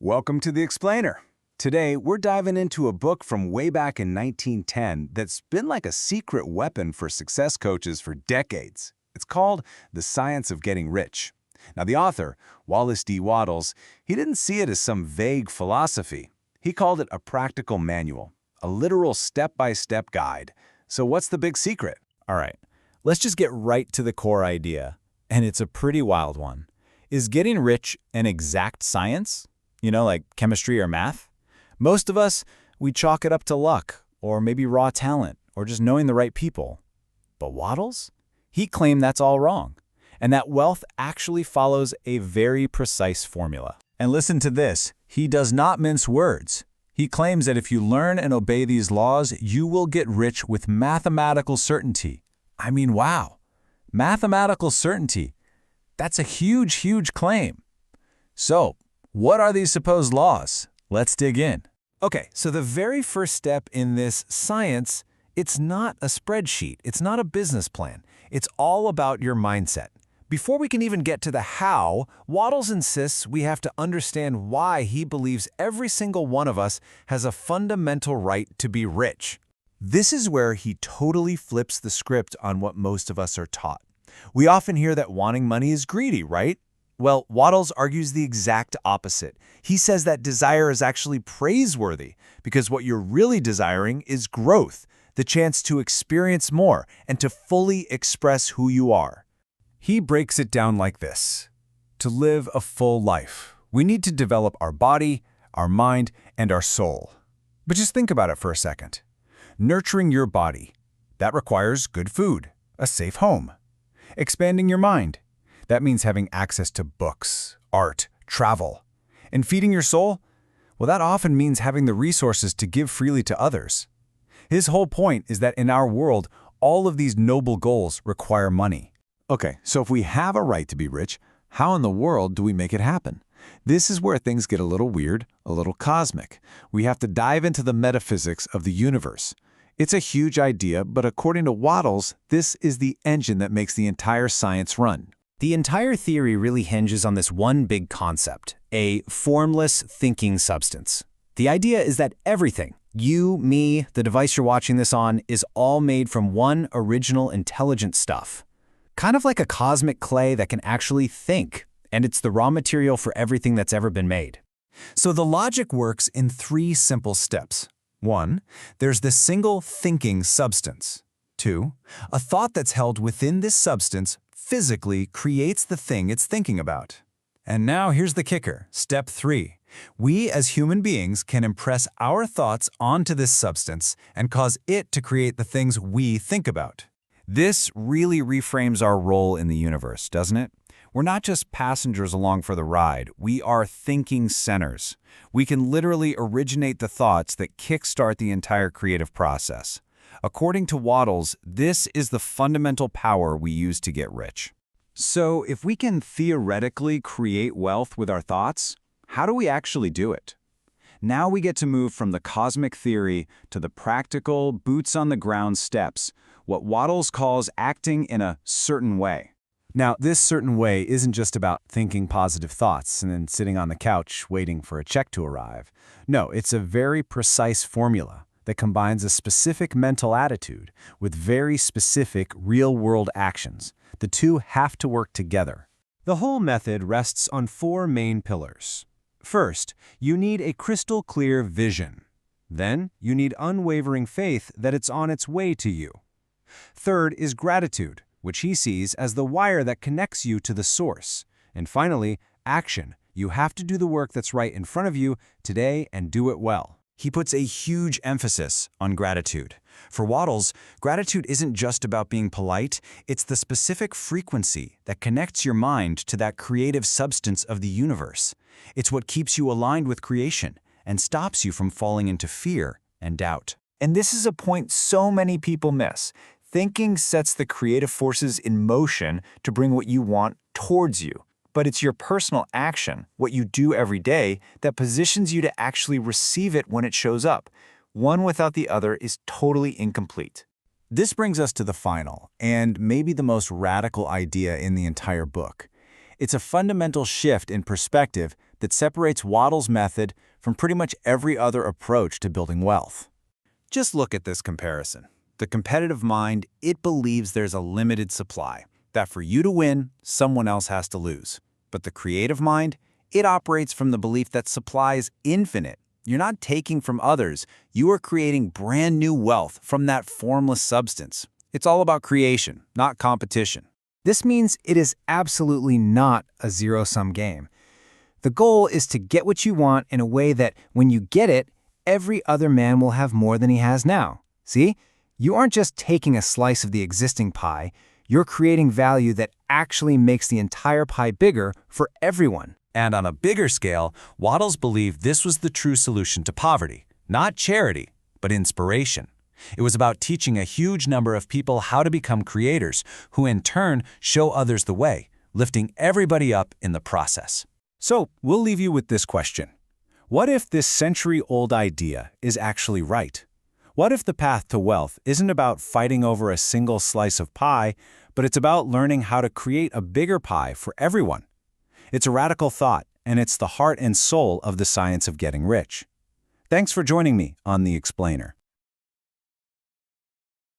Welcome to The Explainer. Today, we're diving into a book from way back in 1910 that's been like a secret weapon for success coaches for decades. It's called The Science of Getting Rich. Now, the author, Wallace D. Wattles, he didn't see it as some vague philosophy. He called it a practical manual, a literal step-by-step guide. So what's the big secret? All right, let's just get right to the core idea, and it's a pretty wild one. Is getting rich an exact science? Like chemistry or math? Most of us, we chalk it up to luck, or maybe raw talent, or just knowing the right people. But Wattles? He claimed that's all wrong, and that wealth actually follows a very precise formula. And listen to this, he does not mince words. He claims that if you learn and obey these laws, you will get rich with mathematical certainty. I mean, wow. Mathematical certainty. That's a huge, huge claim. So, what are these supposed laws? Let's dig in. Okay, so the very first step in this science, it's not a spreadsheet, it's not a business plan. It's all about your mindset. Before we can even get to the how, Wattles insists we have to understand why he believes every single one of us has a fundamental right to be rich. This is where he totally flips the script on what most of us are taught. We often hear that wanting money is greedy, right? Well, Wattles argues the exact opposite. He says that desire is actually praiseworthy because what you're really desiring is growth, the chance to experience more and to fully express who you are. He breaks it down like this. To live a full life, we need to develop our body, our mind, and our soul. But just think about it for a second. Nurturing your body, that requires good food, a safe home. Expanding your mind, that means having access to books, art, travel. And feeding your soul? Well, that often means having the resources to give freely to others. His whole point is that in our world, all of these noble goals require money. Okay, so if we have a right to be rich, how in the world do we make it happen? This is where things get a little weird, a little cosmic. We have to dive into the metaphysics of the universe. It's a huge idea, but according to Wattles, this is the engine that makes the entire science run. The entire theory really hinges on this one big concept, a formless thinking substance. The idea is that everything, you, me, the device you're watching this on, is all made from one original intelligent stuff. Kind of like a cosmic clay that can actually think, and it's the raw material for everything that's ever been made. So the logic works in 3 simple steps. 1, there's the single thinking substance. 2, a thought that's held within this substance physically creates the thing it's thinking about. And now here's the kicker, step 3. We as human beings can impress our thoughts onto this substance and cause it to create the things we think about. This really reframes our role in the universe, doesn't it? We're not just passengers along for the ride, we are thinking centers. We can literally originate the thoughts that kickstart the entire creative process. According to Wattles, this is the fundamental power we use to get rich. So if we can theoretically create wealth with our thoughts, how do we actually do it? Now we get to move from the cosmic theory to the practical, boots-on-the-ground steps, what Wattles calls acting in a certain way. Now, this certain way isn't just about thinking positive thoughts and then sitting on the couch waiting for a check to arrive. No, it's a very precise formula that combines a specific mental attitude with very specific real-world actions. The two have to work together. The whole method rests on 4 main pillars. First, you need a crystal clear vision. Then, you need unwavering faith that it's on its way to you. Third is gratitude, which he sees as the wire that connects you to the source. And finally, action. You have to do the work that's right in front of you today and do it well. He puts a huge emphasis on gratitude. For Wattles, gratitude isn't just about being polite, it's the specific frequency that connects your mind to that creative substance of the universe. It's what keeps you aligned with creation and stops you from falling into fear and doubt. And this is a point so many people miss. Thinking sets the creative forces in motion to bring what you want towards you. But it's your personal action, what you do every day, that positions you to actually receive it when it shows up. One without the other is totally incomplete. This brings us to the final, and maybe the most radical idea in the entire book. It's a fundamental shift in perspective that separates Wattles' method from pretty much every other approach to building wealth. Just look at this comparison. The competitive mind, it believes there's a limited supply, that for you to win, someone else has to lose. But the creative mind, it operates from the belief that supply is infinite. You're not taking from others, you are creating brand new wealth from that formless substance. It's all about creation, not competition. This means it is absolutely not a zero-sum game. The goal is to get what you want in a way that when you get it, every other man will have more than he has now. See? You aren't just taking a slice of the existing pie, you're creating value that actually makes the entire pie bigger for everyone. And on a bigger scale, Wattles believed this was the true solution to poverty. Not charity, but inspiration. It was about teaching a huge number of people how to become creators, who in turn show others the way, lifting everybody up in the process. So, we'll leave you with this question. What if this century-old idea is actually right? What if the path to wealth isn't about fighting over a single slice of pie, but it's about learning how to create a bigger pie for everyone? It's a radical thought, and it's the heart and soul of the science of getting rich. Thanks for joining me on The Explainer.